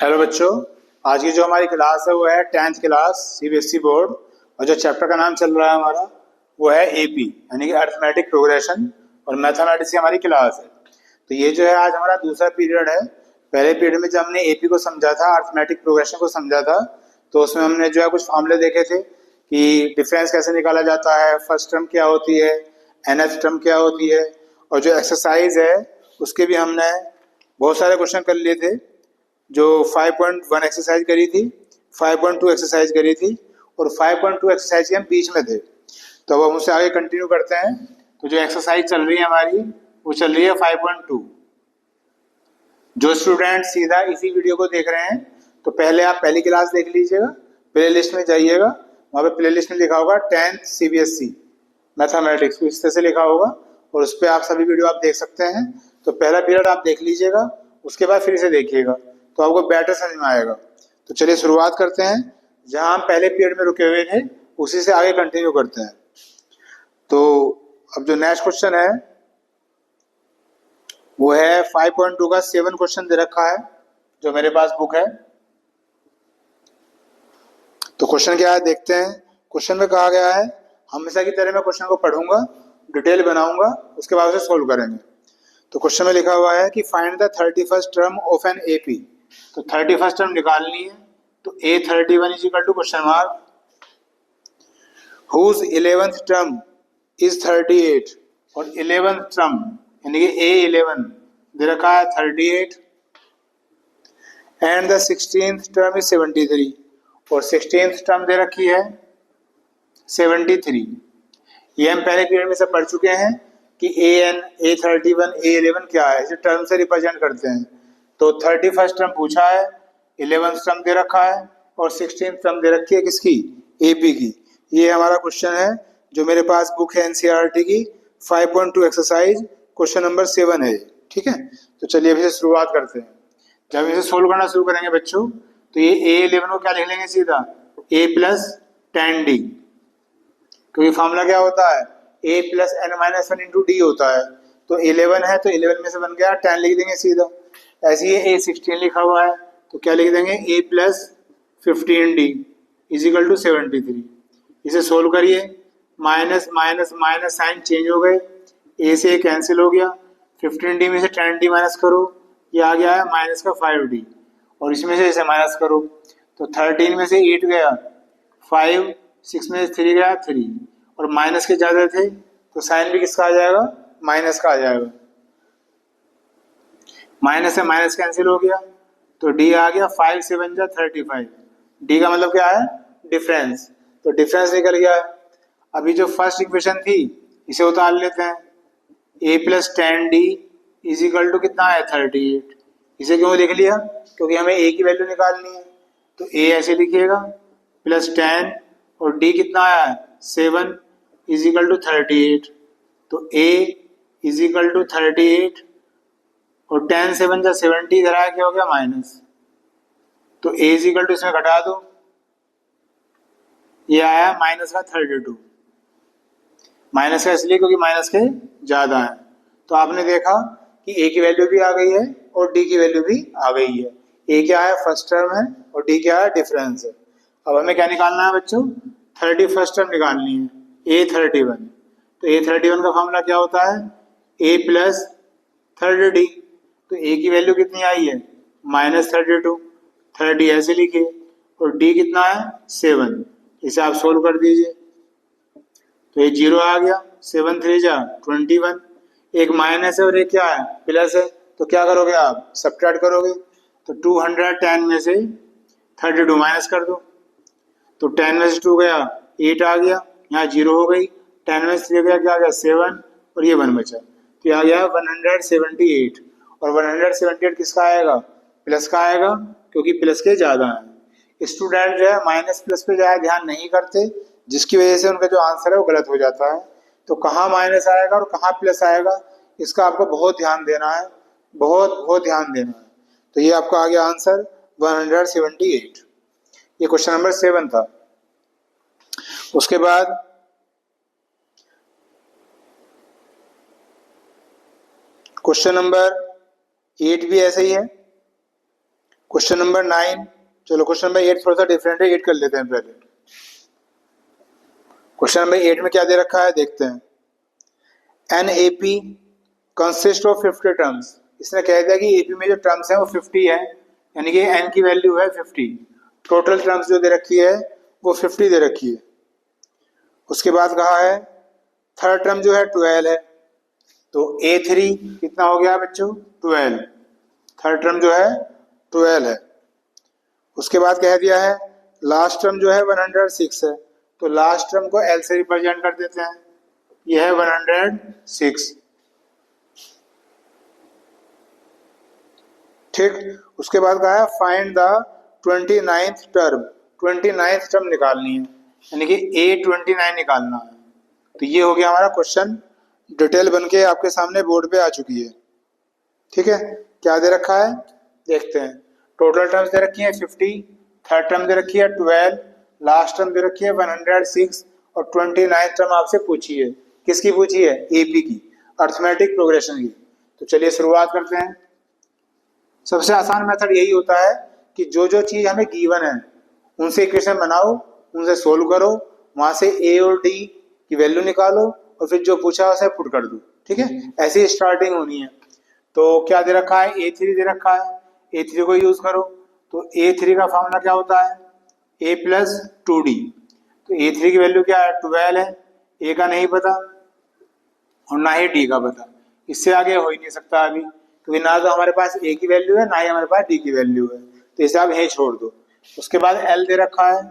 Hello बच्चों, आज की जो हमारी क्लास है वो है 10th क्लास सीबीएसई बोर्ड। और जो चैप्टर का नाम चल रहा है हमारा वो है एपी यानी कि अरिथमेटिक प्रोग्रेशन और मैथमेटिक्स की हमारी क्लास है। तो ये जो है आज हमारा दूसरा पीरियड है। पहले पीरियड में जब हमने एपी को समझा था, अरिथमेटिक प्रोग्रेशन को समझा था, तो उसमें हमने जो है कुछ फॉर्मूले देखे थे कि डिफरेंस कैसे निकाला जाता है, फर्स्ट टर्म क्या होती है, nth टर्म क्या होती है। और जो एक्सरसाइज है उसके भी हमने बहुत सारे क्वेश्चन कर लिए थे। जो 5.1 एक्सरसाइज करी थी, 5.2 एक्सरसाइज करी थी और 5.2 एक्सरसाइज के हम बीच में थे। तो अब हम उससे आगे कंटिन्यू करते हैं। तो जो एक्सरसाइज चल रही है हमारी वो चल रही है 5.2। जो स्टूडेंट सीधा इसी वीडियो को देख रहे हैं तो पहले आप पहली क्लास देख लीजिएगा, प्ले लिस्ट में जाइएगा, वहाँ पे प्ले लिस्ट में लिखा होगा 10th सीबीएसई मैथमेटिक्स, इस तरह से लिखा होगा और उस पर आप सभी वीडियो आप देख सकते हैं। तो पहला पीरियड आप देख लीजिएगा, उसके बाद फिर से देखिएगा तो आपको बेटर समझ में आएगा। तो चलिए शुरुआत करते हैं, जहां हम पहले पीरियड में रुके हुए थे उसी से आगे कंटिन्यू करते हैं। तो अब जो नेक्स्ट क्वेश्चन है वो है 5.2 का 7 क्वेश्चन दे रखा है जो मेरे पास बुक है। तो क्वेश्चन क्या है देखते हैं। क्वेश्चन में कहा गया है, हमेशा की तरह मैं क्वेश्चन को पढ़ूंगा, डिटेल बनाऊंगा, उसके बाद उसे सोल्व करेंगे। तो क्वेश्चन में लिखा हुआ है कि find the 31st term of an AP. तो 31st टर्म निकालनी है। तो A31 is equal to question mark whose 11th term is 38। और 11th टर्म यानी कि A11 दे रखा है 38 and the 16th term is 73 और 16th टर्म दे रखी है 73। ये हम पहले पीरियड में से पढ़ चुके हैं कि AN, A31, A11 क्या है, इसे टर्म से रिप्रेजेंट करते हैं। तो 31st टर्म पूछा है, 11th टर्म दे रखा है और 16th टर्म दे रखी है किसकी, AP की। ये हमारा क्वेश्चन है जो मेरे पास बुक है NCERT की 5.2 एक्सरसाइज क्वेश्चन नंबर 7 है। ठीक है, तो चलिए अभी से शुरुआत करते हैं। जब इसे सोल्व करना शुरू करेंगे बच्चों तो ये A11 को क्या लिख लेंगे सीधा, A प्लस 10D, क्योंकि फॉर्मूला क्या होता है A plus n minus 1 into D होता है। तो 11 है तो 11 में से बन गया 10 लिख देंगे सीधा। ऐसे ही A16 लिखा हुआ है तो क्या लिख देंगे A plus 15D is equal to 73। इसे सोल्व करिए, minus minus minus sign change हो गए, A से कैंसिल हो गया, 15D में से 10D माइनस करो, ये आ गया है माइनस का 5D और इसमें से इसे माइनस करो तो 13 में से 8 गया 5, 6 में से 3 गया 3 और माइनस के ज़्यादा थे तो साइन भी किसका आ जाएगा, माइनस का आ जाएगा। माइनस से माइनस कैंसिल हो गया तो डी आ गया 5 से बन जा 35। डी का मतलब क्या है, डिफरेंस। तो डिफरेंस निकल गया। अभी जो फर्स्ट इक्वेशन थी इसे उतार लेते हैं, A plus 10D is equal to कितना है 38। इसे क्यों लिख लिया, क्योंकि हमें A की वैल्यू निकालनी है। तो A ऐसे लिखिएगा प्लस 10 और D कितना आया 7 इज इक्वल टू 38। तो A इज इक्वल टू 38 और 10 से बन जा 70, इधर आया क्या हो गया माइनस। तो A इज इक्वल टू इसमें घटा दो, ये आया माइनस का 32। माइनस का इसलिए क्योंकि माइनस के ज्यादा है। तो आपने देखा कि A की वैल्यू भी आ गई है और D की वैल्यू भी आ गई है। A क्या है फर्स्ट टर्म है और D क्या है डिफरेंस है। अब हमें क्या निकालना है बच्चों, 31st टर्म निकालनी है A31। तो A31 का फॉर्मूला क्या होता है A प्लस 30D। तो A की वैल्यू कितनी आई है माइनस 32, 30 ऐसे लिखिए और D कितना है 7, इसे आप सोल्व कर दीजिए। तो ये 0 आ गया, 7 3 जा 21, एक माइनस है और एक क्या है प्लस है। तो क्या करोगे आप सब्ट्रैक्ट करोगे। तो 210 में से 32 माइनस कर दो तो 10 में से 2 गया 8 आ गया, यहाँ 0 हो गई, 10 में से 3 गया क्या आ गया 7 और ये 1 बचा। तो ये आ गया 178 और 178 किसका आएगा, प्लस का आएगा, क्योंकि प्लस के ज़्यादा है। स्टूडेंट जो है माइनस प्लस पे ज़्यादा ध्यान नहीं करते, जिसकी वजह से उनका जो आंसर है वो गलत हो जाता है। तो कहाँ माइनस आएगा और कहाँ प्लस आएगा इसका आपको बहुत ध्यान देना है, बहुत बहुत ध्यान देना है। तो ये आपका आ गया आंसर 178। ये क्वेश्चन नंबर 7 था। उसके बाद क्वेश्चन नंबर 8 भी ऐसे ही है। क्वेश्चन नंबर 9, चलो क्वेश्चन नंबर 8 थोड़ा सा डिफरेंट है, 8 कर लेते हैं पहले। क्वेश्चन नंबर 8 में क्या दे रखा है देखते हैं। An AP consist of 50 terms. इसने कह दिया कि एपी में जो टर्म्स है वो 50 है, यानी कि एन की वैल्यू है 50। टोटल टर्म्स जो दे रखी है वो 50 दे रखी है। उसके बाद कहा है थर्ड टर्म जो है 12 है, तो A3 कितना हो गया बच्चों 12। थर्ड टर्म जो है 12 है। उसके बाद कह दिया है लास्ट टर्म जो है 106 है, तो लास्ट टर्म को L से रिप्रेजेंट कर देते हैं, यह है 106। ठीक, उसके बाद कहा है find the 29th term. 29th term निकालनी है, यानी कि A29 निकालना है। तो ये हो गया हमारा क्वेश्चन, डिटेल बन के आपके सामने बोर्ड पे आ चुकी है। ठीक है, क्या दे रखा है देखते हैं। टोटल टर्म्स दे रखी है 50, थर्ड टर्म दे रखी है 12, लास्ट टर्म दे रखी है 106 और 29th टर्म आपसे पूछी है। किसकी पूछी है? एपी की, अर्थमेटिक प्रोग्रेशन की। तो चलिए शुरुआत करते हैं। सबसे आसान मेथड यही होता है कि जो जो चीज हमें गिवन है उनसे इक्वेशन बनाओ, उनसे सोल्व करो, वहां से ए और डी की वैल्यू निकालो और फिर जो पूछा उसे पुट कर दो। ठीक है, ऐसी स्टार्टिंग होनी है। तो क्या दे रखा है? A3 दे रखा है, A3 को यूज करो। तो A3 का फॉर्मूला क्या होता है? A plus 2D। तो A3 की वैल्यू क्या है? 12 है, A का नहीं पता और ना ही D का पता। इससे आगे हो ही नहीं सकता अभी, क्योंकि ना तो हमारे पास A की वैल्यू है ना ही हमारे पास D की वैल्यू है, तो इसे आप यहीं छोड़ दो। उसके बाद L दे रखा है,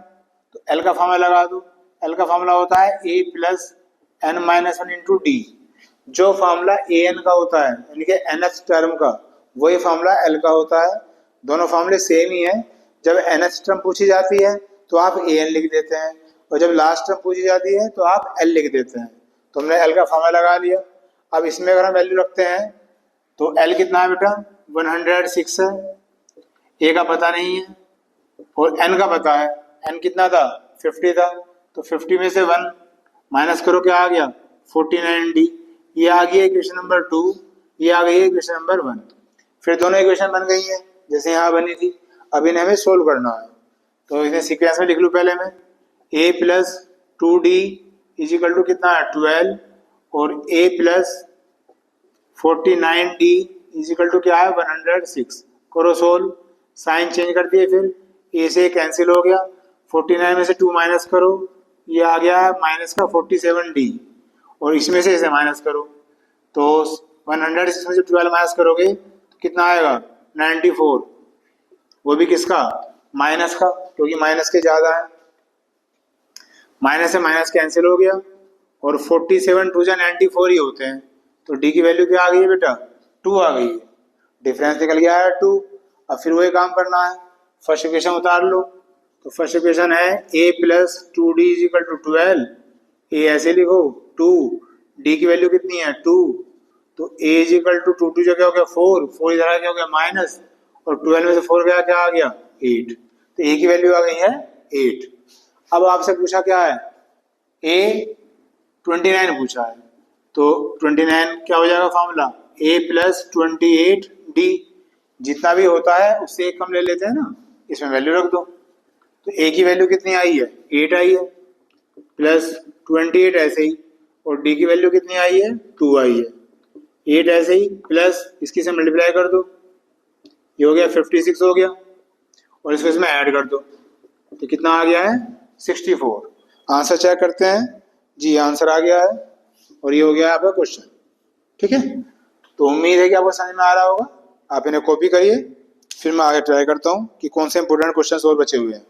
तो L का फॉर्मूला लगा दो। L का फॉर्मूला होता है A plus n minus 1 into D. जो फॉर्मूला an का होता है यानी कि nth टर्म का, वही फॉर्मूला L का होता है। दोनों फॉर्मूले सेम ही है। जब nth टर्म पूछी जाती है तो आप an लिख देते हैं, और जब लास्ट टर्म पूछी जाती है तो आप L लिख देते हैं। तो हमने L का फॉर्मूला लगा लिया। अब इसमें अगर हम वैल्यू रखते हैं तो L कितना है बेटा? 106 है, A का पता नहीं है और N का पता है। N कितना था? 50 था। तो 50 में से 1 माइनस करो, क्या आ गया? 49D। ये आ गई इक्वेशन नंबर 2, ये आ गई है इक्वेशन नंबर 1। फिर दोनों इक्वेशन बन गई हैं जैसे यहाँ बनी थी। अब इन्हें हमें सोल्व करना है, तो इन्हें सीक्वेंस में लिख लूँ पहले मैं। A plus 2D is equal to कितना है? 12 और A plus 49D is equal to क्या है? 106। करो सोल्व, साइन चेंज कर दिए, फिर A से कैंसिल हो गया। 49 में से 2 माइनस करो, ये आ गया माइनस का 47D, और इसमें से इसे माइनस करो। तो 106 में से 12 माइनस करोगे तो कितना आएगा? 94। वो भी किसका? माइनस का, क्योंकि माइनस के ज्यादा है। माइनस से माइनस कैंसिल हो गया और 47 2 जा 94 ही होते हैं। तो डी की वैल्यू क्या आ गई है बेटा? 2 आ गई है। डिफरेंस निकल गया है 2। अब फिर वही काम करना है, फर्स्ट इक्वेशन उतार लो। तो फर्स्ट इक्वेशन है A plus 2D is equal to 12। ए ऐसे लिखो 2, डी की वैल्यू कितनी है? 2। तो A इज इक्वल टू 2 2 जो क्या हो गया? 4, 4 इधर आ क्या हो गया? माइनस, और 12 में से 4 गया, क्या आ गया? 8। तो A की वैल्यू आ गई है 8। अब आपसे पूछा क्या है? A 29 पूछा है, तो 29 क्या हो जाएगा फॉर्मूला? A plus 28D। जितना भी होता है उससे एक कम ले लेते हैं ना, इसमें वैल्यू रख दो। तो A की वैल्यू कितनी आई है? 8 आई है, प्लस 28 ऐसे ही, और D की वैल्यू कितनी आई है? 2 आई है। 8 ऐसे ही, प्लस इसकी से मल्टीप्लाई कर दो, ये हो गया 56 हो गया, और इसको इसमें ऐड कर दो, तो कितना आ गया है? 64। आंसर चेक करते हैं। जी आंसर आ गया है, और ये हो गया आपका क्वेश्चन। ठीक है, तो उम्मीद है कि आपको समझ में आ रहा होगा। आप इन्हें कॉपी करिए, फिर मैं आगे ट्राई करता हूँ कि कौन से इंपोर्टेंट क्वेश्चन और बचे हुए हैं।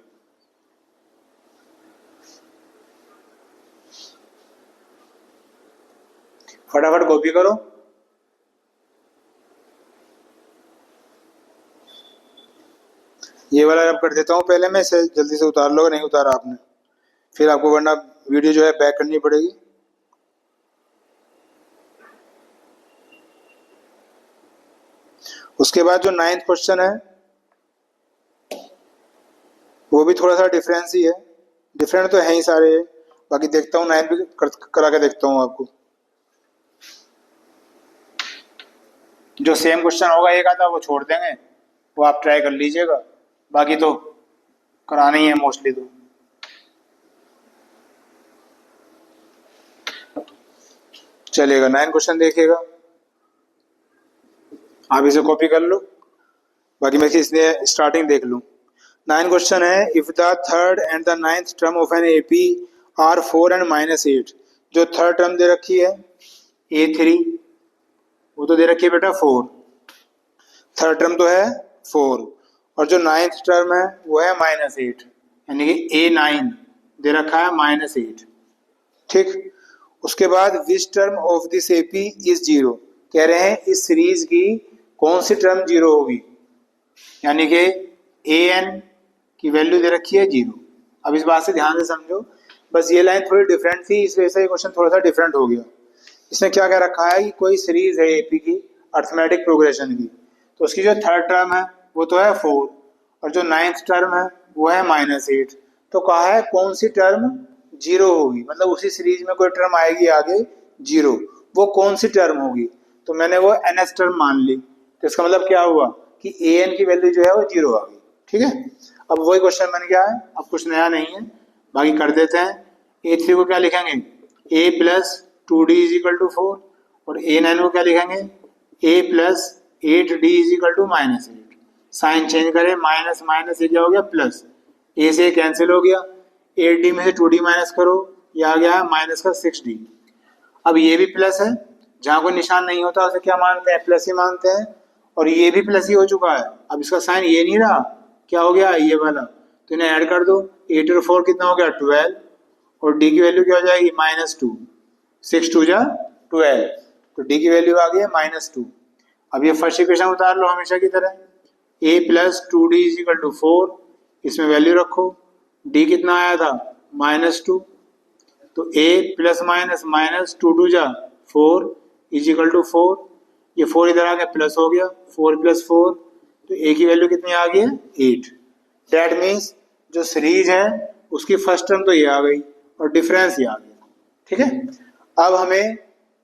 फटाफट कॉपी करो। ये वाला अब कर देता हूँ पहले मैं, इसे जल्दी से उतार लो, नहीं उतारा आपने फिर आपको वरना वीडियो जो है बैक करनी पड़ेगी। उसके बाद जो 9th क्वेश्चन है वो भी थोड़ा सा डिफरेंस ही है। डिफरेंट तो है ही सारे, बाकी देखता हूँ 9th भी करा के देखता हूँ आपको। जो सेम क्वेश्चन होगा एक आधा वो छोड़ देंगे, वो आप ट्राई कर लीजिएगा, बाकी तो कराना ही है मोस्टली। तो चलेगा, 9 क्वेश्चन देखिएगा, आप इसे कॉपी कर लो, बाकी मैं इसलिए स्टार्टिंग देख लूँ। 9 क्वेश्चन है, if the third and the ninth term of an AP are 4 and -8, जो थर्ड टर्म दे रखी है A3, वो तो दे रखी है बेटा 4, थर्ड टर्म तो है 4, और जो नाइन्थ टर्म है वो है -8, यानी कि A9 दे रखा है -8, ठीक। उसके बाद which term of this AP is 0, कह रहे हैं इस सीरीज की कौन सी टर्म 0 होगी, यानी कि an की वैल्यू दे रखी है 0। अब इस बात से ध्यान से समझो, बस ये लाइन थोड़ी डिफरेंट थी, इस वजह से ये क्वेश्चन थोड़ा सा डिफरेंट हो गया। इसने क्या कह रखा है कि कोई सीरीज है एपी की अर्थमेटिक प्रोग्रेशन की, तो उसकी जो थर्ड टर्म है वो तो है 4, और जो नाइन्थ टर्म है वो है -8, तो कहा है कौन सी टर्म 0 होगी, मतलब उसी सीरीज में कोई टर्म आएगी आगे 0, वो कौन सी टर्म होगी, तो मैंने वो ns टर्म मान ली, तो इसका मतलब क्या हुआ कि an की वैल्यू जो है वो 0 आ गई, ठीक है। अब वही क्वेश्चन बन गया है, अब कुछ नया नहीं है, बाकी कर देते हैं। A3 को क्या लिखेंगे, a + 2d = 4, और A9 को क्या लिखेंगे, a + 8d = -8, साइन चेंज करें, माइनस माइनस ये क्या हो गया प्लस, a से कैंसिल हो गया, 8d में से 2d माइनस करो, ये आ गया -6d। अब ये भी प्लस है, जहाँ कोई निशान नहीं होता उसे क्या मानते हैं, प्लस ही मानते हैं, और ये भी प्लस ही हो चुका है, अब इसका साइन ये नहीं रहा, क्या हो गया ये वाला, तो इन्हें ऐड कर दो, 8 और 4 कितना हो गया 12, और d की वैल्यू क्या हो जाएगी -2, 6 2 जा 12, तो d की वैल्यू आ गई है -2। अब ये फर्स्ट इक्वेशन उतार लो हमेशा की तरह, a + 2d = 4, इसमें वैल्यू रखो, d कितना आया था -2, तो a ± -2 जा 4 = 4, ये 4 इधर आ गया प्लस हो गया, 4 + 4, तो a की वैल्यू कितनी आ गई है 8। दैट मीन्स जो सीरीज है उसकी फर्स्ट टर्म तो ये आ गई और डिफरेंस ये आ गया, ठीक है। अब हमें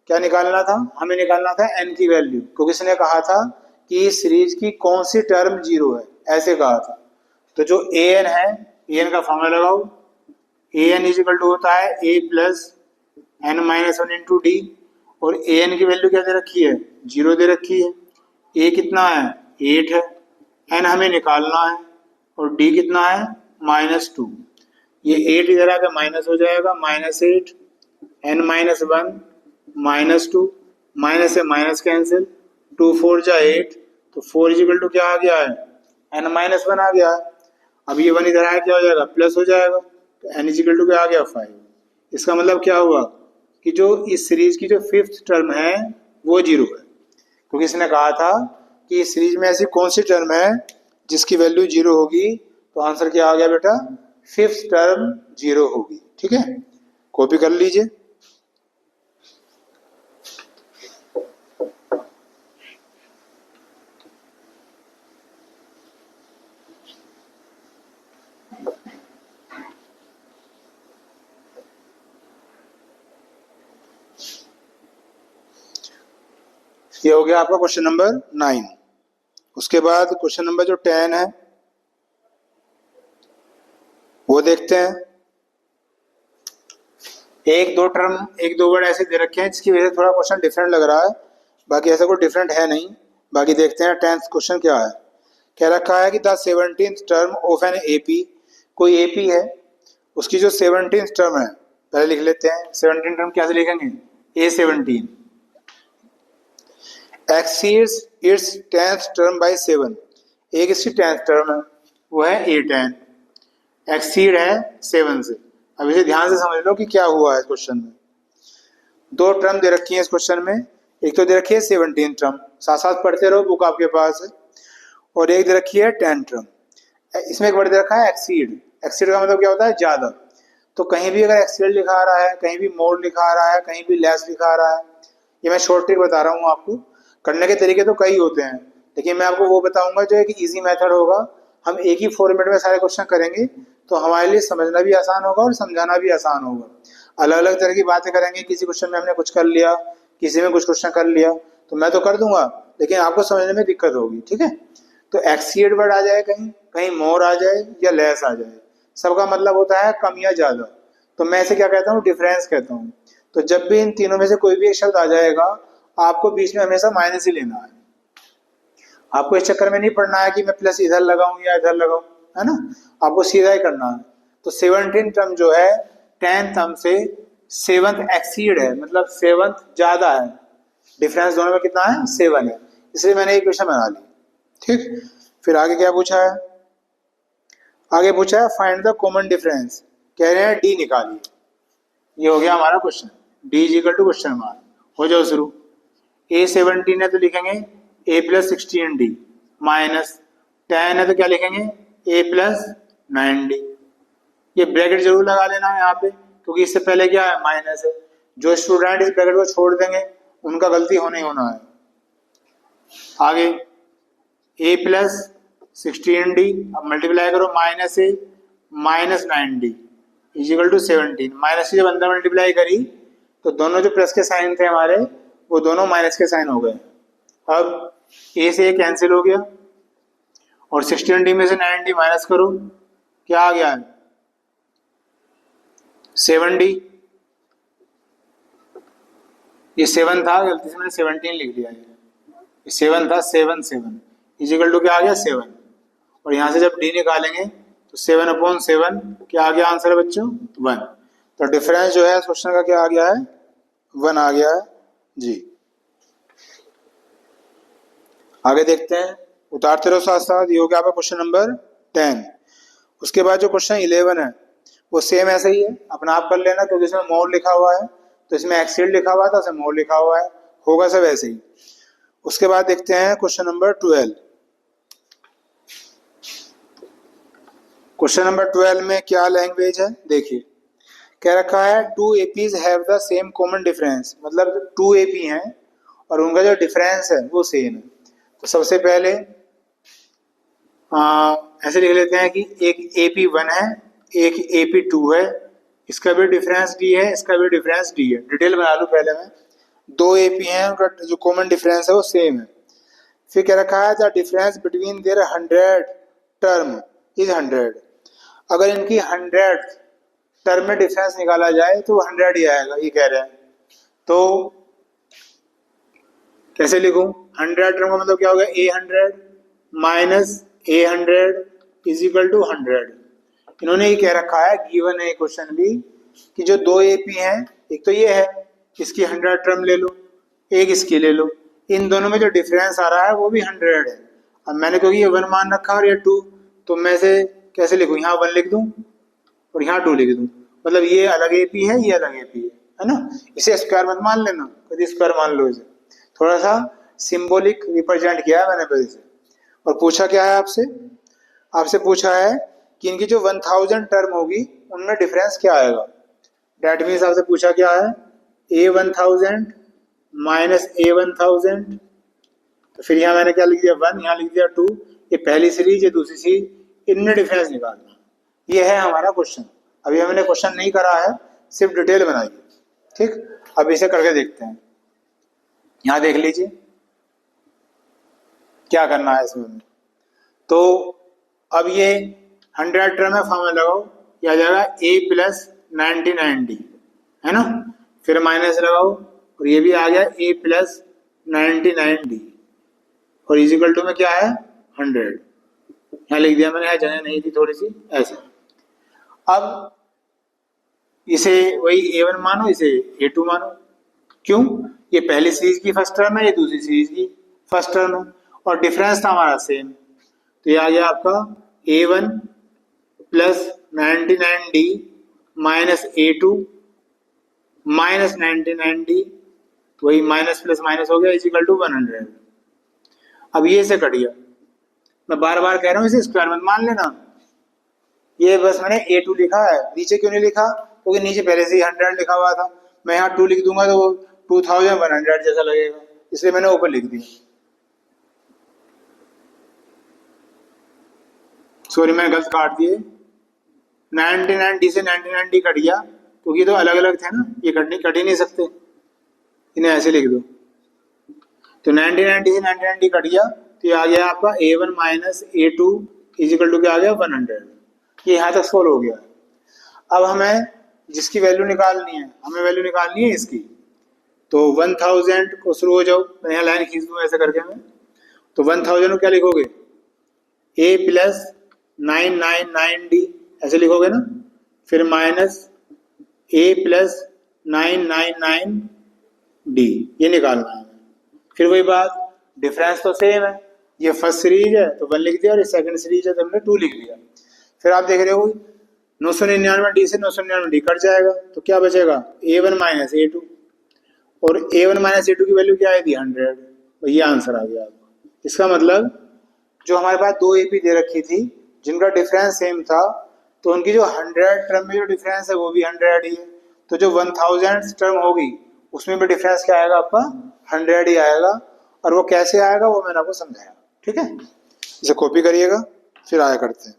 क्या निकालना था, हमें निकालना था n की वैल्यू, क्योंकि इसने कहा था कि इस सीरीज की कौन सी टर्म 0 है, ऐसे कहा था। तो जो an है, an का फॉर्मूला लगाओ, an = होता है a + n-1 × d, और an की वैल्यू क्या दे रखी है 0 दे रखी है, a कितना है 8 है, n हमें निकालना है, और d कितना है -2, ये 8 इधर आकर माइनस हो जाएगा, -8 n-1 -2, माइनस से माइनस कैंसिल, 2 4 जा 8, तो 4 = क्या आ गया है n-1 आ गया है। अब ये 1 इधर आया क्या हो जाएगा प्लस हो जाएगा, तो n = क्या आ गया 5। इसका मतलब क्या हुआ कि जो इस सीरीज की जो फिफ्थ टर्म है वो 0 है, क्योंकि इसने कहा था कि इस सीरीज में ऐसी कौन सी टर्म है जिसकी वैल्यू 0 होगी, तो आंसर क्या आ गया बेटा, फिफ्थ टर्म 0 होगी, ठीक है। कॉपी कर लीजिए। ये हो गया आपका क्वेश्चन नंबर 9। उसके बाद क्वेश्चन नंबर जो 10 है वो देखते हैं। एक दो वर्ड ऐसे दे रखे हैं जिसकी वजह से थोड़ा क्वेश्चन डिफरेंट लग रहा है, बाकी ऐसा कोई डिफरेंट है नहीं। बाकी देखते हैं 10th क्वेश्चन क्या है। कह रखा है कि the 17th term of an AP, कोई एपी है, उसकी जो 17th टर्म है, पहले लिख लेते हैं 17 टर्म कैसे लिखेंगे, A17 exceeds its 10th term by 7, एक इसकी 10th टर्म है वो है A10, एक्सीड है 7 से। अब इसे ध्यान से समझ लो कि क्या हुआ है इस क्वेश्चन में। दो टर्म दे रखी है इस क्वेश्चन में, एक तो दे रखी है 17 टर्म, साथ साथ पढ़ते रहो, बुक आपके पास है, और एक दे रखी है 10 टर्म। इसमें एक वर्ड दे रखा है एक्सीड, एक्सीड का मतलब क्या होता है ज्यादा, तो कहीं भी अगर एक्सीड लिखा रहा है, कहीं भी मोर लिखा रहा है, कहीं भी लेस लिखा रहा है, ये मैं शॉर्ट ट्रिक बता रहा हूँ आपको। करने के तरीके तो कई होते हैं, लेकिन मैं आपको वो बताऊंगा जो एक इजी मेथड होगा। हम एक ही फॉर्मेट में सारे क्वेश्चन करेंगे तो हमारे लिए समझना भी आसान होगा और समझाना भी आसान होगा। अलग अलग तरह की बातें करेंगे, किसी क्वेश्चन में हमने कुछ कर लिया, किसी में कुछ क्वेश्चन कर लिया, तो मैं तो कर दूंगा लेकिन आपको समझने में दिक्कत होगी, ठीक है। तो एक्सीड वर्ड आ जाए, कहीं कहीं मोर आ जाए या लेस आ जाए, सबका मतलब होता है कम या ज्यादा। तो मैं इसे क्या कहता हूँ, डिफरेंस कहता हूँ। तो जब भी इन तीनों में से कोई भी एक शब्द आ जाएगा, आपको बीच में हमेशा माइनस ही लेना है। आपको इस चक्कर में नहीं पड़ना है कि मैं प्लस इधर लगाऊं या इधर लगाऊं, है ना, आपको सीधा ही करना है। तो 17 टर्म जो है 10 टर्म से 7th एक्सीड है, मतलब 7th ज्यादा है, डिफरेंस दोनों में कितना है, 7 है, इसलिए मैंने एक क्वेश्चन बना ली। ठीक, फिर आगे क्या पूछा है, आगे पूछा है फाइंड द कॉमन डिफरेंस, कह रहे हैं डी निकालिए। ये हो गया हमारा question, D is equal to question mark. हो जाओ शुरू। A17 है तो लिखेंगे A प्लस 16D माइनस 10 है तो क्या लिखेंगे A प्लस 9D। ये ब्रैकेट जरूर लगा लेना है यहाँ पे, क्योंकि इससे पहले क्या है, माइनस है। जो स्टूडेंट इस ब्रैकेट को छोड़ देंगे उनका गलती होना ही होना है। आगे A प्लस 16D, अब मल्टीप्लाई करो minus A minus 9D is equal to 17। माइनस से जब अंदर मल्टीप्लाई करी तो दोनों जो प्लस के साइन थे हमारे, वो दोनों माइनस के साइन हो गए। अब A से A कैंसिल हो गया और 16D में से 9D माइनस करो, क्या आ गया, 7D। ये 7 था, गलती से मैंने 17 लिख दिया, ये 7 था, 7 इजिकल टू क्या आ गया 7। और यहाँ से जब D निकालेंगे तो 7/7 क्या आ गया आंसर बच्चों, 1। तो डिफरेंस जो है क्वेश्चन का क्या आ गया है, 1 आ गया है जी। आगे देखते हैं, उतारते रहो साथ साथ। ये हो गया आपका क्वेश्चन नंबर 10। उसके बाद जो क्वेश्चन 11 है वो सेम ऐसे ही है, अपना आप कर लेना, क्योंकि इसमें मोर लिखा हुआ है, तो इसमें एक्सीड लिखा हुआ था, इसमें मोर लिखा हुआ है, होगा सब ऐसे ही। उसके बाद देखते हैं क्वेश्चन नंबर 12। क्वेश्चन नंबर 12 में क्या लैंग्वेज है, देखिए कह रखा है 2 APs have the same common difference, मतलब 2 AP हैं और उनका जो डिफरेंस है वो सेम है। तो सबसे पहले ऐसे लिख लेते हैं कि एक AP1 है, एक AP2 है, इसका भी डिफरेंस D है, इसका भी डिफरेंस D है। डिटेल बना लूँ पहले मैं। 2 AP हैं, उनका जो कॉमन डिफरेंस है वो सेम है। फिर कह रखा है the difference between their 100 term is 100। अगर इनकी 100 टर्म में डिफरेंस निकाला जाए तो 100 ही आएगा, ये कह रहे हैं। तो कैसे लिखूं, 100 टर्म का मतलब क्या होगा, A100 minus A100 is equal to 100। इन्होंने ये कह रखा है, गिवन है क्वेश्चन भी, कि जो 2 AP हैं, एक तो ये है, इसकी 100 टर्म ले लो, एक इसकी ले लो, इन दोनों में जो डिफरेंस आ रहा है वो भी 100 है। अब मैंने क्योंकि ये 1 मान रखा और ये 2, तो मैं से कैसे लिखूं, यहाँ 1 लिख दूं और यहाँ 2 लिख दूं, मतलब ये अलग AP है, ये अलग AP है ना। इसे स्क्वायर मत मान लेना, कभी स्क्वायर मान लो इसे, थोड़ा सा सिंबॉलिक रिप्रेजेंट किया है मैंने पहले से। और पूछा क्या है आपसे, आपसे पूछा है कि इनकी जो 1000 टर्म होगी उनमें डिफरेंस क्या आएगा। डेट मीन्स आपसे पूछा क्या है, A1000 माइनस A1000, तो फिर यहाँ मैंने क्या लिख दिया 1, यहाँ लिख दिया 2, ये पहली सीरीज, ये दूसरी सीरीज, इनमें डिफरेंस निकालना। ये है हमारा क्वेश्चन। अभी हमने क्वेश्चन नहीं करा है, सिर्फ डिटेल बनाई है। ठीक, अब इसे करके देखते हैं। यहाँ देख लीजिए क्या करना है इसमें। तो अब ये 100 टर्म है, फॉर्मूला लगाओ, यह आ जाएगा A प्लस 99D, है ना, फिर माइनस लगाओ और ये भी आ गया A प्लस 99D और इजिकल टू में क्या है 100। यहाँ लिख दिया मैंने, यहाँ जगह नहीं थी थोड़ी सी, ऐसे। अब इसे वही A1 मानो, इसे A2 मानो। क्यों, ये पहली सीरीज की फर्स्ट टर्म है, ये दूसरी सीरीज की फर्स्ट टर्म है और डिफरेंस था हमारा सेम। तो ये आ गया आपका A1 plus 99D minus A2 minus 99D, वही माइनस प्लस माइनस हो गया इजिकल टू 100। अब ये से कट गया, मैं बार बार कह रहा हूँ इसे स्क्वायर मत मान लेना। ये बस मैंने A2 लिखा है, नीचे क्यों नहीं लिखा, क्योंकि नीचे पहले से ही 100 लिखा हुआ था। मैं यहाँ 2 लिख दूंगा तो वो 2100 जैसा लगेगा, इसलिए मैंने ऊपर लिख दिया। सॉरी मैंने गलत काट दिए, 99D से 99D कट गया, क्योंकि तो अलग अलग थे ना, ये कट ही नहीं सकते, इन्हें ऐसे लिख दो। तो 99D से 99D कट गया तो ये आ गया आपका A1 minus A2 is equal to क्या आ गया 100। ये यहाँ तक सोल्व हो गया। अब हमें जिसकी वैल्यू निकालनी है, हमें वैल्यू निकालनी है इसकी, तो 1000 को शुरू हो जाओ, मैं यहाँ लाइन खींच दूँ ऐसे करके मैं, तो 1000 को क्या लिखोगे A प्लस 999D ऐसे लिखोगे ना, फिर माइनस A प्लस 999D ये निकालना है। फिर वही बात, डिफरेंस तो सेम है, ये फर्स्ट सीरीज है तो 1 लिख दिया और ये सेकंड सीरीज है तो हमने 2 लिख दिया। फिर आप देख रहे हो 999D से 999D कट जाएगा तो क्या बचेगा A1 माइनस A2, और A1 माइनस A2 की वैल्यू क्या आई थी 100, ये आंसर आ गया आपका। इसका मतलब जो हमारे पास दो AP दे रखी थी जिनका डिफरेंस सेम था, तो उनकी जो 100 टर्म में जो डिफरेंस है वो भी 100 ही है, तो जो 1000 टर्म होगी उसमें भी डिफरेंस क्या आएगा आपका 100 ही आएगा। और वो कैसे आएगा वो मैंने आपको समझाया, ठीक है। इसे कॉपी करिएगा फिर आया करते हैं।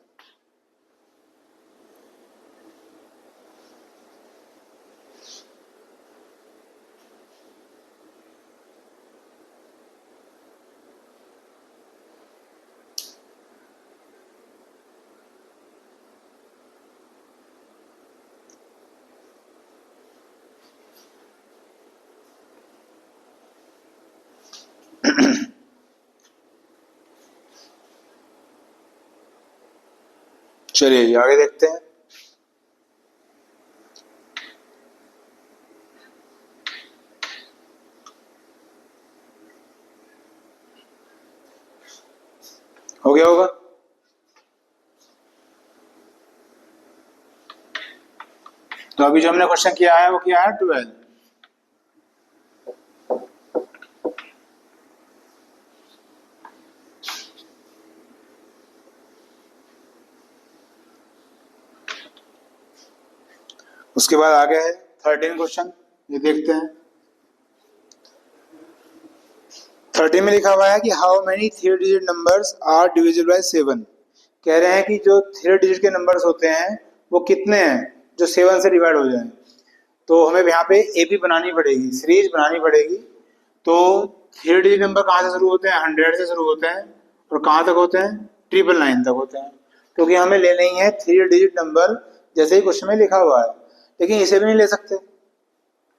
चलिए जी आगे देखते हैं। हो गया होगा। तो अभी जो हमने क्वेश्चन किया है वो क्या है 12। उसके बाद आगे है 13 क्वेश्चन, ये देखते हैं। 13 में लिखा हुआ है कि how many 3 digit numbers are divisible by 7। कह रहे हैं कि जो 3 डिजिट के नंबर्स होते हैं वो कितने हैं जो 7 से डिवाइड हो जाए। तो हमें यहाँ पे एपी बनानी पड़ेगी, सीरीज बनानी पड़ेगी। तो 3 डिजिट नंबर कहाँ से शुरू होते हैं 100 से शुरू होते हैं, और कहाँ तक होते हैं 999 तक होते हैं। क्योंकि हमें ले नहीं है 3 डिजिट नंबर जैसे ही क्वेश्चन में लिखा हुआ है, लेकिन इसे भी नहीं ले सकते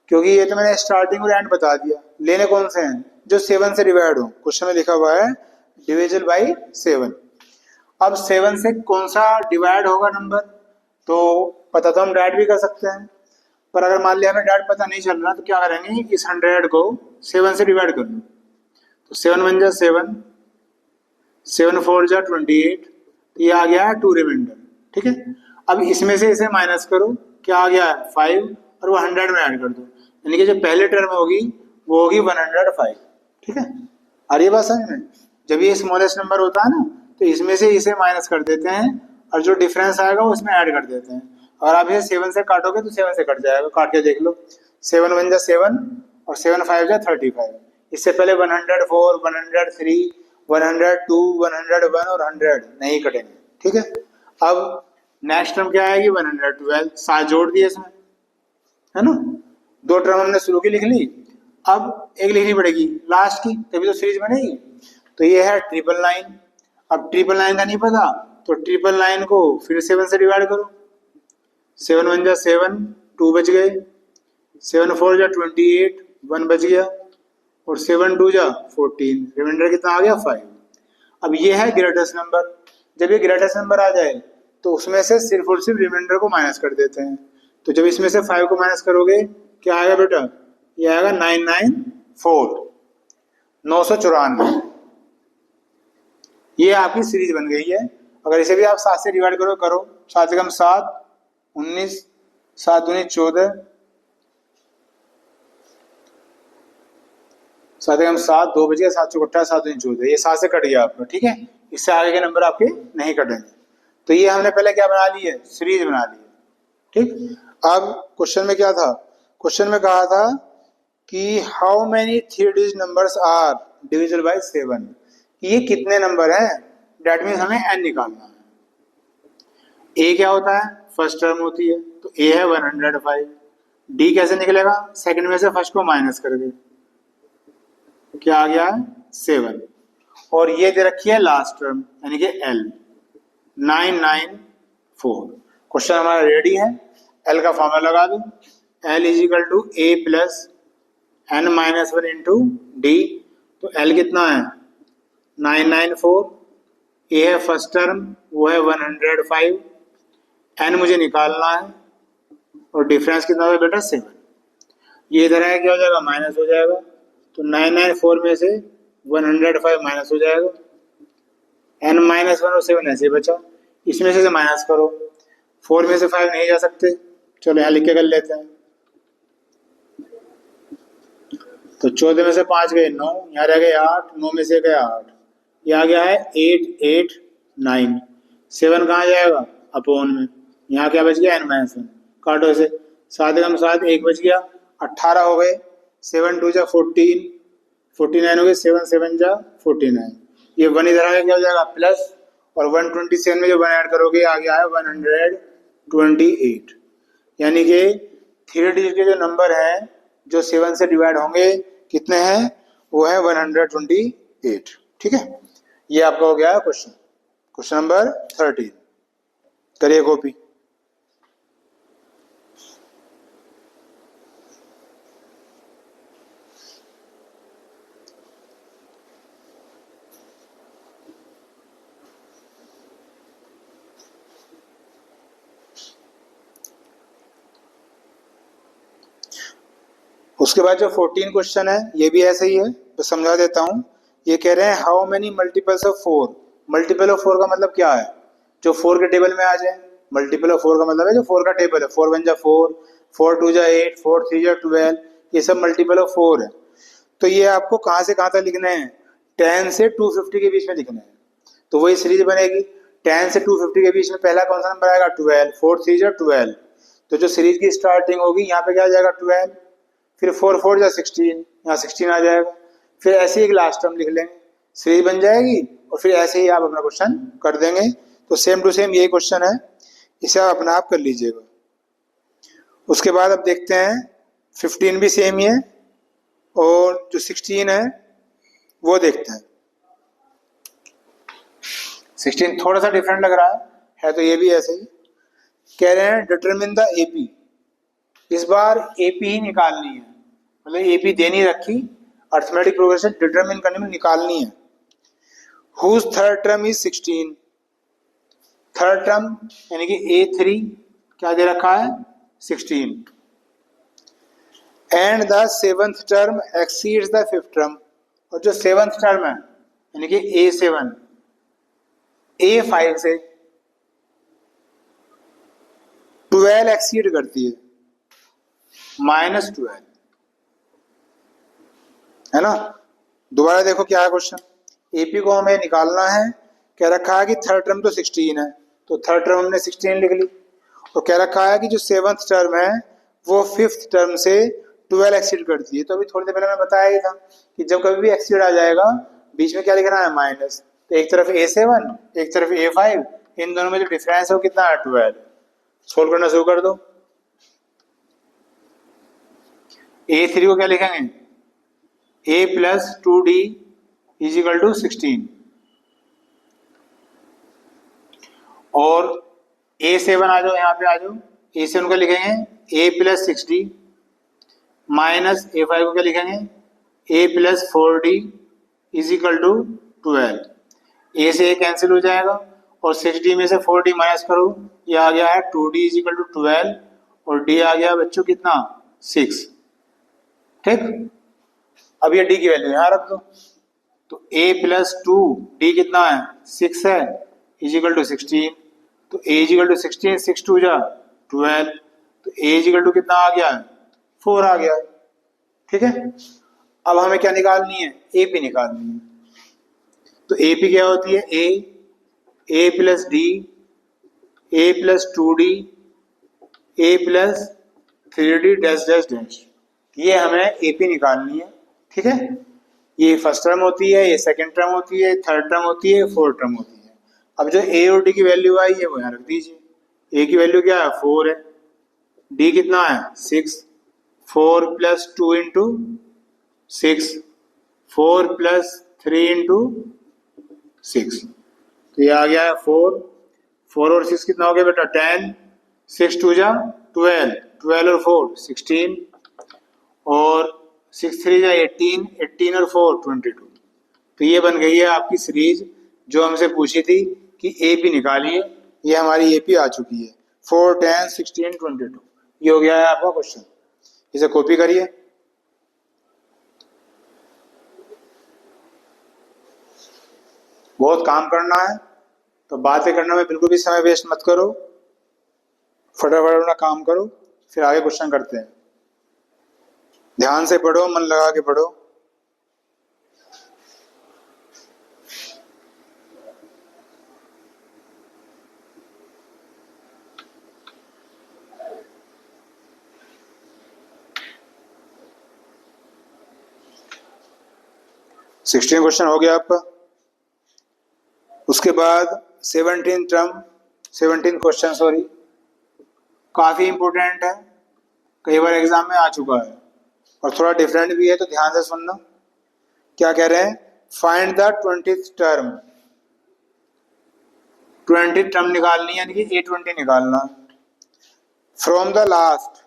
क्योंकि ये तो मैंने स्टार्टिंग और एंड बता दिया। लेने कौन से हैं जो 7 से डिवाइड हो, क्वेश्चन में लिखा हुआ है डिविजिबल बाय 7। अब 7 से कौन सा डिवाइड होगा नंबर, तो पता तो हम डायरेक्ट भी कर सकते हैं, पर अगर मान लिया हमें डायरेक्ट पता नहीं चल रहा तो क्या करेंगे, इस 100 को 7 से डिवाइड कर लो। तो 7 1 जा 7, 7 4 जा 28, तो ये आ गया 2 रिमाइंडर, ठीक है। अब इसमें से इसे माइनस करो, क्या आ गया 5, और वो 100 में ऐड कर दो, यानी कि जो पहले टर्म होगी वो होगी 105, ठीक है। और ये बात समझ में, जब ये स्मॉलेस्ट नंबर होता है ना तो इसमें से इसे माइनस कर देते हैं और जो डिफरेंस आएगा वो इसमें ऐड कर देते हैं। अगर आप इसे 7 से काटोगे तो 7 से कट जाएगा, काट के देख लो। 7 1 जा 7 और 7 5 जा 35। इससे पहले 104 103 102 101 और 100 नहीं कटेंगे, ठीक है। अब नेक्स्ट टर्म क्या आएगी 112, 7 जोड़ दिए इसमें, है ना। 2 टर्म हमने शुरू की लिख ली, अब एक लिखनी पड़ेगी लास्ट की, तभी तो सीरीज बनेगी। तो ये है 999। अब 999 का नहीं पता तो 999 को फिर 7 से डिवाइड करो। 7 1 जा 7, 2 बच गए। 7 4 जा 28, 1 बच गया, और 7 2 जा 14, रिमाइंडर कितना आ गया 5। अब ये है ग्रेटेस्ट नंबर। जब ये ग्रेटेस्ट नंबर आ जाए तो उसमें से सिर्फ और सिर्फ रिमाइंडर को माइनस कर देते हैं। तो जब इसमें से 5 को माइनस करोगे क्या आएगा बेटा, ये आएगा 994, 994। ये आपकी सीरीज बन गई है। अगर इसे भी आप 7 से डिवाइड करो 7 से कम 7 19, 7 19 14, 7 से कम 7, 2 बच गया, 7 चौक 18, 7 19 14, ये 7 से कट गया आपका, ठीक है। इससे आगे के नंबर आपके नहीं कटेंगे। तो ये हमने पहले क्या बना ली है, सीरीज बना ली है, ठीक। अब क्वेश्चन में क्या था, क्वेश्चन में कहा था कि how many 3 digit numbers are divisible by 7। ये कितने नंबर हैं, डेट मीन्स हमें n निकालना है। a क्या होता है, फर्स्ट टर्म होती है, तो a है 105। d कैसे निकलेगा, सेकंड में से फर्स्ट को माइनस करके, क्या आ गया है 7। और ये दे रखी है लास्ट टर्म यानी कि L 994। क्वेश्चन हमारा रेडी है। L का फॉर्मूला लगा दो, L is equal to A plus n minus 1 into D. तो L कितना है 994, ये है फर्स्ट टर्म, वो है 105, n मुझे निकालना है और डिफरेंस कितना होगा बेटा 7। ये इधर है क्या हो जाएगा माइनस हो जाएगा, तो 994 में से 105 माइनस हो जाएगा, n माइनस 1 और 7 ऐसे बचा, इसमें से माइनस करो, 4 में से 5 नहीं जा सकते, चलो यहाँ लिख के कर लेते हैं। तो 14 में से 5 गए 9, यहाँ रह गए 8, 9 में से गए 8, ये आ गया है 8 8 9, 7 कहाँ जाएगा अपोन में, यहाँ क्या बच गया n माइनस 1, काटो इसे, 7 कम 7 1 बच गया, 18 हो गए, 7 2 जा 14, 49 हो गए, 7 7 जा 49, ये 1 इधर आ गया क्या हो जाएगा प्लस, और 127 में जो 1 ऐड करोगे आ गया है 128, यानी कि 3 डिजिट के जो नंबर हैं जो 7 से डिवाइड होंगे कितने हैं, वो है 128। ठीक है, ये आपका हो गया क्वेश्चन, क्वेश्चन नंबर 13। करिए कॉपी। उसके बाद जो 14 क्वेश्चन है ये भी ऐसे ही है, तो समझा देता हूँ। ये कह रहे हैं how many multiples of 4, multiple of 4 का मतलब क्या है, जो 4 के टेबल में आ जाए। मल्टीपल ऑफ 4 का मतलब है जो 4 का टेबल है, 4 1 जा 4, 4 2 जा 8, 4 3 जा 12, ये सब मल्टीपल ऑफ 4 है। तो ये आपको कहाँ से कहाँ तक लिखने हैं, 10 से 250 के बीच में लिखने हैं। तो वही सीरीज बनेगी, 10 से 250 के बीच में पहला कौन सा नंबर आएगा 12, 4 3 जा 12, तो जो सीरीज की स्टार्टिंग होगी यहाँ पे क्या आ जाएगा 12, फिर 4 4 जा 16, यहाँ 16 आ जाएगा, फिर ऐसे ही एक लास्ट टर्म लिख लेंगे, सीरीज बन जाएगी, और फिर ऐसे ही आप अपना क्वेश्चन कर देंगे। तो सेम टू सेम यही क्वेश्चन है, इसे आप अपना आप कर लीजिएगा। उसके बाद अब देखते हैं 15 भी सेम ही है, और जो 16 है वो देखते हैं। 16 थोड़ा सा डिफरेंट लग रहा है तो ये भी ऐसे ही कह रहे हैं डिटरमिन द एपी। इस बार एपी ही निकालनी है, मतलब एपी देनी रखी, अर्थमेटिक प्रोग्रेशन डिटरमिन करने में निकालनी है। Whose third term is 16, third term यानी कि A3 क्या दे रखा है 16, and the seventh term exceeds the fifth term, और जो सेवंथ टर्म है यानी कि A7 A5 से 12 एक्सीड करती है, -12 है ना। दोबारा देखो क्या है क्वेश्चन, एपी को हमें निकालना है, कह रखा है कि थर्ड टर्म तो 16 है, तो थर्ड टर्म हमने 16 लिख ली, और कह रखा है कि जो सेवंथ टर्म है वो फिफ्थ टर्म से 12 एक्सीड करती है। तो अभी थोड़ी देर पहले मैं बताया ही था कि जब कभी भी एक्सीड आ जाएगा बीच में क्या लिखना है माइनस, तो एक तरफ A7 एक तरफ A5, इन दोनों में जो डिफरेंस है वो कितना है 12। सोल्व करना शुरू कर दो। A3 को क्या लिखेंगे A plus 2D is equal to 16, और A7 आ जाओ, यहाँ पे आ जाओ, A7 को लिखेंगे A plus 6D minus A5 को क्या लिखेंगे A plus 4D is equal to 12। A से A कैंसिल हो जाएगा, और 6D में से 4D माइनस करो, ये आ गया है 2D इज इक्वल टू 12, और D आ गया बच्चों कितना 6। ठीक, अब ये D की वैल्यू यहाँ रख दो, तो A प्लस 2D कितना है 6 है इज इक्वल टू 16, तो A इज इक्वल टू 16, 6 2 जा 12, तो A इज इक्वल टू कितना आ गया 4 आ गया। ठीक है, अब हमें क्या निकालनी है AP निकालनी है। तो AP क्या होती है A plus D, A plus 2D, A plus 3D dash dash dash, ये हमें AP निकालनी है। ठीक है, ये फर्स्ट टर्म होती है, ये सेकंड टर्म होती है, थर्ड टर्म होती है, फोर्थ टर्म होती है। अब जो A और D की वैल्यू आई है वो यहाँ रख दीजिए। A की वैल्यू क्या है 4 है, D कितना है 6, 4 प्लस 2 इंटू 6, 4 प्लस 3 इंटू 6। तो ये आ गया है 4, 4 और 6 कितना हो गया बेटा 10, 6 2 जा 12, 12 और 4 16, और 6 3 जा 18, 18 और 4 22। तो ये बन गई है आपकी सीरीज जो हमसे पूछी थी कि एपी निकालिए। ये हमारी एपी आ चुकी है 4 10 16 22। ये हो गया है आपका क्वेश्चन। इसे कॉपी करिए। बहुत काम करना है तो बातें करने में बिल्कुल भी समय वेस्ट मत करो, फटाफट अपना काम करो, फिर आगे क्वेश्चन करते हैं। ध्यान से पढ़ो, मन लगा के पढ़ो। सिक्सटीन क्वेश्चन हो गया आपका। उसके बाद 17 क्वेश्चन सॉरी, काफी इंपोर्टेंट है, कई बार एग्जाम में आ चुका है और थोड़ा डिफरेंट भी है, तो ध्यान से सुनना। क्या कह रहे हैं? Find the 20th term. 20 term निकालनी है, यानी कि A20 निकालना फ्रॉम द लास्ट,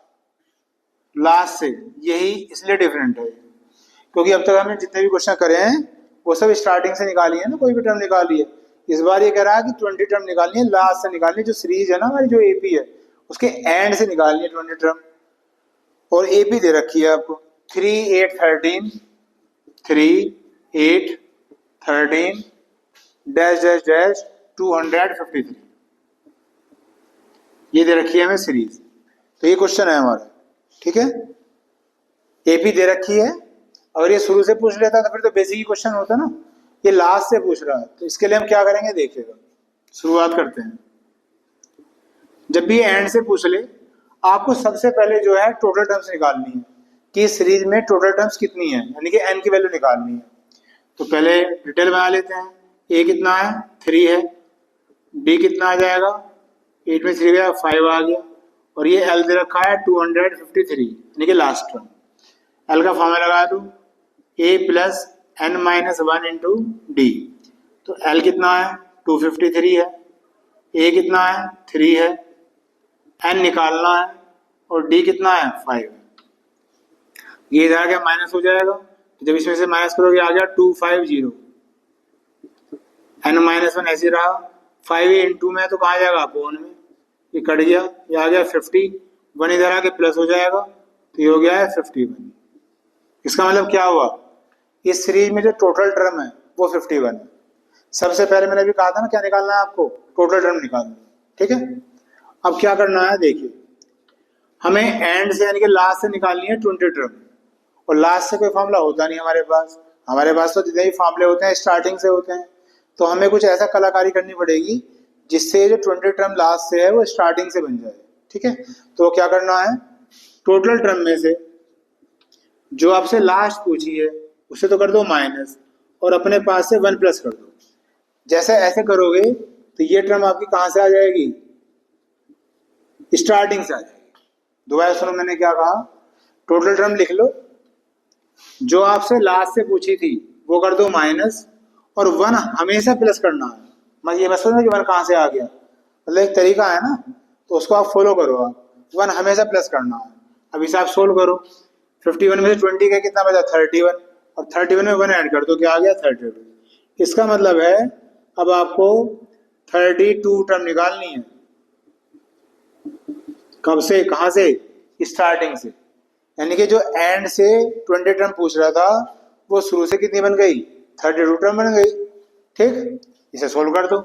लास्ट से। यही इसलिए डिफरेंट है क्योंकि अब तक हमने जितने भी क्वेश्चन करे हैं वो सब स्टार्टिंग से निकाली है ना, कोई भी टर्म निकाली है। इस बार ये कह रहा है कि 20 टर्म निकालनी है, लास्ट से निकालनी है। जो सीरीज है ना हमारी, जो एपी है, उसके एंड से निकालनी है 20 टर्म। और एपी दे रखी है आपको 3 8 13, 3 8 13 डैश डैश डैश 253। ये दे रखी है हमें सीरीज। तो ये क्वेश्चन है हमारा, ठीक है। एपी दे रखी है, अगर ये शुरू से पूछ लेता तो फिर तो बेसिक ही क्वेश्चन होता ना। ये लास्ट से पूछ रहा है, तो इसके लिए हम क्या करेंगे देखिएगा। शुरुआत करते हैं। जब भी एंड से पूछ ले, आपको सबसे पहले जो है टोटल टर्म्स निकालनी है कि इस सीरीज में टोटल टर्म्स कितनी है, यानी कि एन की वैल्यू निकालनी है। तो पहले डिटेल बना लेते हैं। ए कितना है? 3 है। डी कितना आ जाएगा? 8 में 3 गया 5 आ गया। और ये एल दे रखा है 253, यानी कि लास्ट टर्म। एल का फॉर्मूला लगा दूं, A plus N minus 1 into D. तो एल कितना है? 253 है। ए कितना है? 3 है। एन निकालना है और डी कितना है? 5 है। ये इधर आ गया माइनस हो जाएगा, तो जब इसमें से माइनस करोगे आ गया 250। एन माइनस 1 ऐसे रहा, 5 इंटू में तो कहाँ जाएगा? अपॉन में। ये कट गया, ये आ गया 50। 1 इधर आके प्लस हो जाएगा, तो ये हो गया है 51। इसका मतलब क्या हुआ? इस सीरीज में जो टोटल टर्म है वो 51 है। सबसे पहले मैंने भी कहा था ना क्या निकालना है आपको? टोटल टर्म निकालना है, ठीक है। अब क्या करना है देखिए, हमें एंड से यानी कि लास्ट से निकालनी है 20 टर्म। और लास्ट से कोई फॉर्मूला होता नहीं हमारे पास। हमारे पास तो जितने भी फॉर्मूले होते हैं स्टार्टिंग से होते हैं। तो हमें कुछ ऐसा कलाकारी करनी पड़ेगी जिससे जो 20 टर्म लास्ट से है वो स्टार्टिंग से बन जाए, ठीक है। तो क्या करना है, टोटल टर्म में से जो आपसे लास्ट पूछी है उसे तो कर दो माइनस, और अपने पास से 1 प्लस कर दो। जैसे ऐसे करोगे तो ये टर्म आपकी कहां से आ जाएगी? स्टार्टिंग से आ जाएगी। दोबारा सुनो मैंने क्या कहा, टोटल टर्म लिख लो, जो आपसे लास्ट से पूछी थी वो कर दो माइनस, और 1 हमेशा प्लस करना है। मैं ये बस कि 1 कहां से आ गया, मतलब एक तरीका है ना, तो उसको आप फॉलो करो। आप 1 हमेशा प्लस करना है। अब इसे आप सोल्व करो। 51 में से 20 का कितना बचा? 31, और 31 में 1 ऐड कर दो, क्या आ गया? 32। इसका मतलब है अब आपको 32 टर्म निकालनी है। कब से? कहां से? स्टार्टिंग से। यानी कि जो एंड से 20 टर्म पूछ रहा था वो शुरू से कितनी बन गई? 32 टर्म बन गई, ठीक। इसे सोल्व कर दो।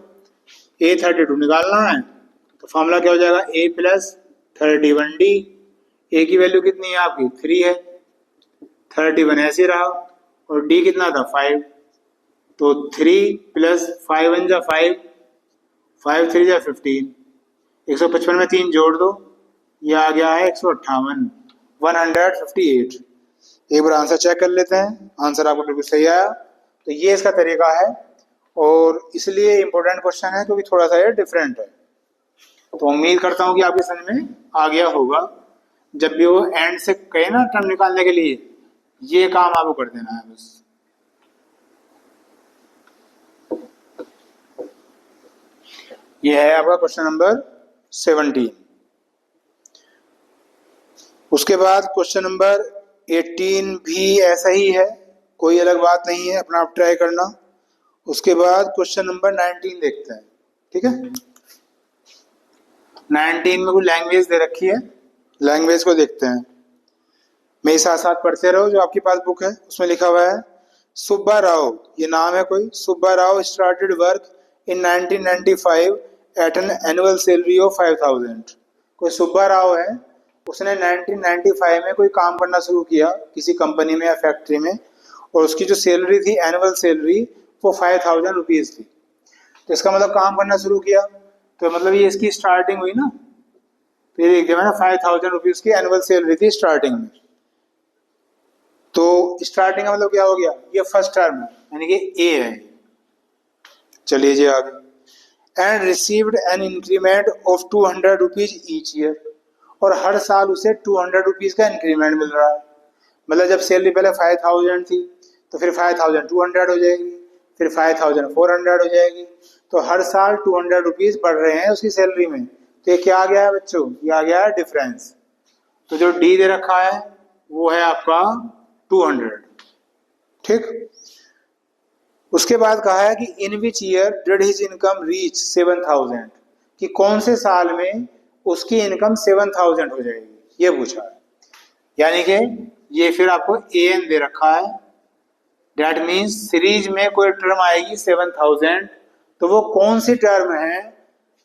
ए 32 निकालना है तो फॉर्मूला क्या हो जाएगा? ए प्लस 31 डी। ए की वैल्यू कितनी है आपकी? 3 है। 31 ऐसे रहा, और डी कितना था? 5। तो 3 प्लस 5 1 जा 5, 5 3 जा 15। 155 में 3 जोड़ दो, ये आ गया है 158, 158। एक बार आंसर चेक कर लेते हैं। आंसर आपको बिल्कुल सही आया। तो ये इसका तरीका है, और इसलिए इम्पोर्टेंट क्वेश्चन है क्योंकि थोड़ा सा ये डिफरेंट है। तो उम्मीद करता हूँ कि आपके समझ में आ गया होगा। जब भी वो एंड से कहे ना टर्म निकालने के लिए, ये काम आपको कर देना है बस। ये है आपका क्वेश्चन नंबर 17। उसके बाद क्वेश्चन नंबर 18 भी ऐसा ही है, कोई अलग बात नहीं है, अपना आप ट्राई करना। उसके बाद क्वेश्चन नंबर 19 देखते हैं। ठीक है, 19 में कोई लैंग्वेज दे रखी है, लैंग्वेज को देखते हैं। मेरे साथ साथ पढ़ते रहो, जो आपके पास बुक है उसमें लिखा हुआ है सुब्बा राव, ये नाम है कोई, Subba Rao started work in 1995 at an annual salary of 5000। कोई सुब्बा राव है, उसने 1995 में कोई काम करना शुरू किया किसी कंपनी में या फैक्ट्री में, और उसकी जो सैलरी थी, एनुअल सैलरी, वो 5000 रुपीज़ थी। तो इसका मतलब काम करना शुरू किया, तो मतलब ये इसकी स्टार्टिंग हुई ना, फिर एक जगह ना 5000 रुपीज़ की एनुअल सैलरी थी स्टार्टिंग में। तो स्टार्टिंग का मतलब क्या हो गया, ये फर्स्ट टर्म है, यानी कि ए है। चलिए जी आगे। And received an increment of 200 rupees each year, और हर साल उसे 200 रुपीज का इंक्रीमेंट मिल रहा है। मतलब जब सैलरी पहले 5000 थी, तो फिर 5200 हो जाएगी, फिर 5400 हो जाएगी, तो हर साल 200 रुपीज बढ़ रहे हैं उसकी सैलरी में। तो ये क्या आ गया है बच्चों, ये आ गया है डिफरेंस। तो जो डी दे रखा है वो है आपका 200। ठीक, उसके बाद कहा है कि in which year did his income reach 7000, कि कौन से साल में उसकी इनकम 7000 हो जाएगी, ये पूछा है। यानी कि ये फिर आपको एन दे रखा है, डेट मीन्स सीरीज में कोई टर्म आएगी 7000, तो वो कौन सी टर्म है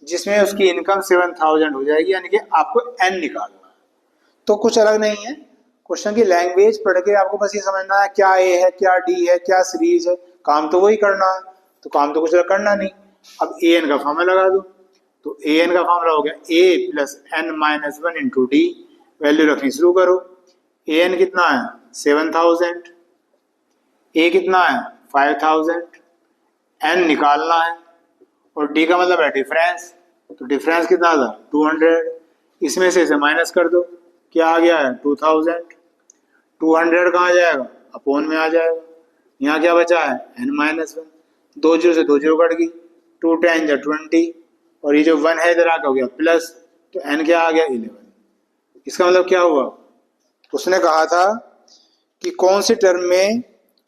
जिसमें उसकी इनकम 7000 हो जाएगी, यानी कि आपको एन निकालना है। तो कुछ अलग नहीं है, क्वेश्चन की लैंग्वेज पढ़ के आपको बस ये समझना है क्या ए है, क्या डी है, क्या सीरीज है, काम तो वही करना है। तो काम तो कुछ अलग करना नहीं। अब ए एन का फॉर्मूला लगा दो, तो ए एन का फॉर्मूला हो गया a plus N minus 1 into d. Value रखनी शुरू करो। ए एन कितना है 7000, ए कितना है 5000, एन निकालना है, और डी का मतलब है डिफरेंस। तो डिफरेंस कितना था 200, इसमें से इसे माइनस कर दो, क्या आ गया है 2000। 200 कहाँ जाएगा, अपोन में आ जाएगा। यहाँ क्या बचा है n माइनस 1, 2 जीरो से 2 जीरो कट गई, 2 10 या 20, और ये जो 1 है इधर आकर हो गया प्लस, तो n क्या आ गया 11। इसका मतलब क्या हुआ, उसने कहा था कि कौन सी टर्म में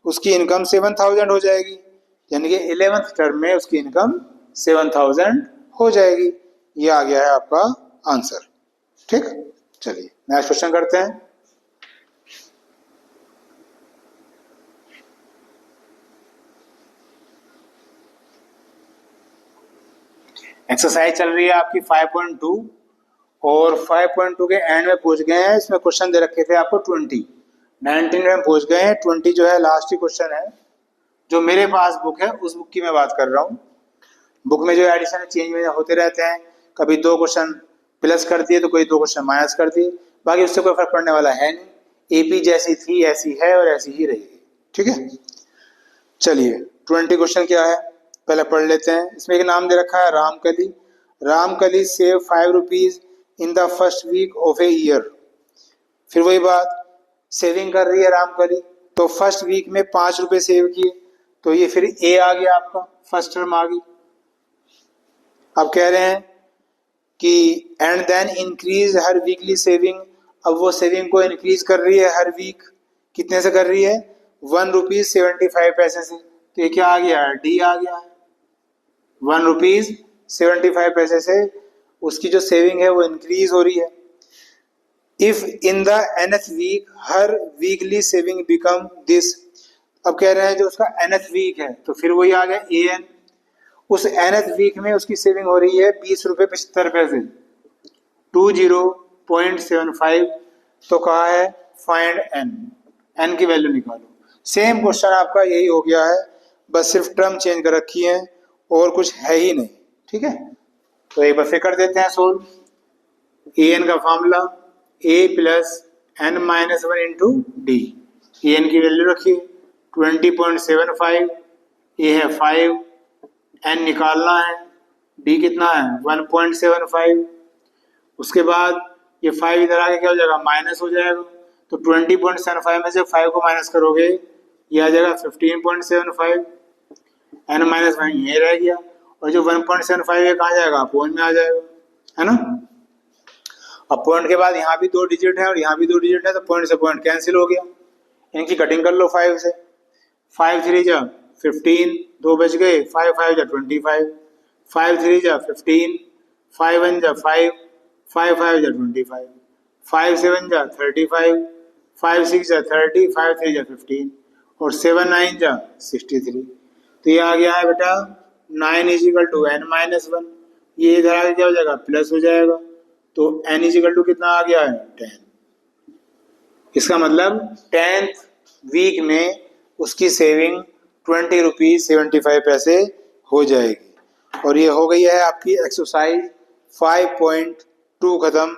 उसकी इनकम 7000 हो जाएगी, यानी कि 11th टर्म में उसकी इनकम 7000 हो जाएगी। ये आ गया है आपका आंसर। ठीक, चलिए नेक्स्ट क्वेश्चन करते हैं। एक्सरसाइज चल रही है आपकी 5.2, और 5.2 के एंड में पहुंच गए हैं। इसमें क्वेश्चन दे रखे थे आपको 20, 19 में पहुंच गए हैं, 20 जो है लास्ट ही क्वेश्चन है। जो मेरे पास बुक है उस बुक की मैं बात कर रहा हूँ। बुक में जो एडिशन चेंज होते रहते हैं, कभी 2 क्वेश्चन प्लस कर दिए तो कोई 2 क्वेश्चन माइनस कर दिए, बाकी उससे कोई फर्क पड़ने वाला है नहीं। एपी जैसी थी ऐसी है और ऐसी ही रहेगी। ठीक है, चलिए 20 क्वेश्चन क्या है पहले पढ़ लेते हैं। इसमें एक नाम दे रखा है Ramkali. Ramkali save 5 rupees in the first week of a year. फिर वही बात, सेविंग कर रही है रामकली, तो फर्स्ट वीक में 5 रुपए सेव किए, तो ये फिर ए आ गया आपका, फर्स्ट टर्म आ गई। अब कह रहे हैं कि and then increase her weekly saving. अब वो सेविंग को इंक्रीज कर रही है हर वीक, कितने से कर रही है 1 रुपीज 75 पैसे से। तो ये क्या आ गया, डी आ गया है। 1 रुपीज 75 पैसे से उसकी जो सेविंग है वो इंक्रीज हो रही है। If in the nth week her weekly saving become this. अब कह रहे हैं जो उसका nth वीक है, तो फिर वही आ गया ए एन। उस nth वीक में उसकी सेविंग हो रही है 20 रुपये 75 पैसे, 20.75। तो कहा है फाइंड एन, एन की वैल्यू निकालो। सेम क्वेश्चन आपका यही हो गया है, बस सिर्फ टर्म चेंज कर रखी है और कुछ है ही नहीं। ठीक है, तो एक बार फिर कर देते हैं सोल्व। ए एन का formula a plus N minus 1 into d. A n की वैल्यू रखिए 20.75, ए है 5, एन निकालना है, डी कितना है 1.75। उसके बाद ये 5 इधर आके क्या हो जाएगा माइनस हो जाएगा, तो 20.75 में से 5 को माइनस करोगे ये आ जाएगा 15.75। एन माइनस 1 ये रह गया, और जो 1.75 है कहाँ जाएगा, पॉइंट में आ जाएगा, है ना। अब पॉइंट के बाद यहाँ भी 2 डिजिट है और यहाँ भी 2 डिजिट है, तो पॉइंट से पॉइंट कैंसिल हो गया, इनकी कटिंग कर लो 5 से। 5 3 जा 15, 2 बच गए, 5 5 जा 25, 5 3 जा 15, 5 1 जा 5, 5 5 जा 25, 5 7 जा 35, 5 6 जा 30, 5 3 जा 15 और 7 9 जा 63। तो ये आ गया है बेटा 9 इजिकल टू n-1। ये इधर आगे क्या हो जाएगा, प्लस हो जाएगा, तो n इजिकल टू कितना आ गया है, 10। इसका मतलब 10th वीक में उसकी सेविंग 20 रुपीज 75 पैसे हो जाएगी। और ये हो गई है आपकी एक्सरसाइज 5.2 खत्म।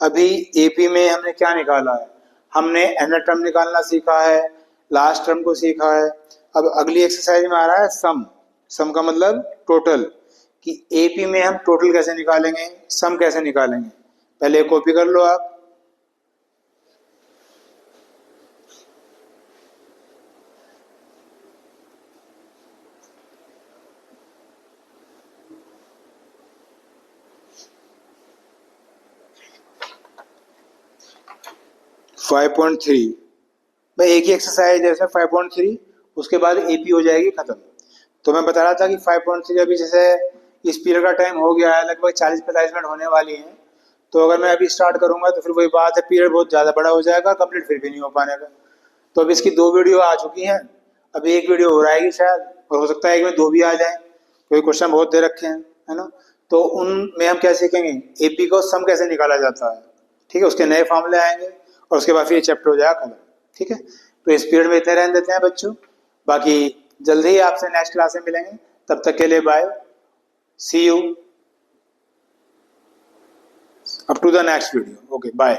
अभी एपी में हमने क्या निकाला है, हमने nth टर्म निकालना सीखा है, लास्ट टर्म को सीखा है। अब अगली एक्सरसाइज में आ रहा है सम। सम का मतलब टोटल, कि एपी में हम टोटल कैसे निकालेंगे, सम कैसे निकालेंगे। पहले कॉपी कर लो आप। फाइव 5.3 भाई एक ही एक्सरसाइज जैसे 5.3, उसके बाद एपी हो जाएगी खत्म। तो मैं बता रहा था कि 5.3 अभी जैसे इस पीरियड का टाइम हो गया है, लगभग 40-45 मिनट होने वाली हैं। तो अगर मैं अभी स्टार्ट करूंगा तो फिर वही बात है, पीरियड बहुत ज़्यादा बड़ा हो जाएगा, कंप्लीट फिर भी नहीं हो पाने का। तो अब इसकी 2 वीडियो आ चुकी हैं, अभी एक वीडियो हो आएगी शायद, और हो सकता है एक में 2 भी आ जाएं, कोई क्वेश्चन बहुत दे रखे हैं, है ना। तो उनमें हम क्या सीखेंगे, एपी को सम कैसे निकाला जाता है, ठीक है, उसके नए फॉर्मूले आएंगे और उसके बाद फिर ये चैप्टर हो जाएगा खत्म, ठीक है। तो इस पीरियड में इतने रहने देते हैं बच्चों, बाकी जल्दी ही आपसे नेक्स्ट क्लास में मिलेंगे। तब तक के लिए bye, see you up to the next video, okay bye.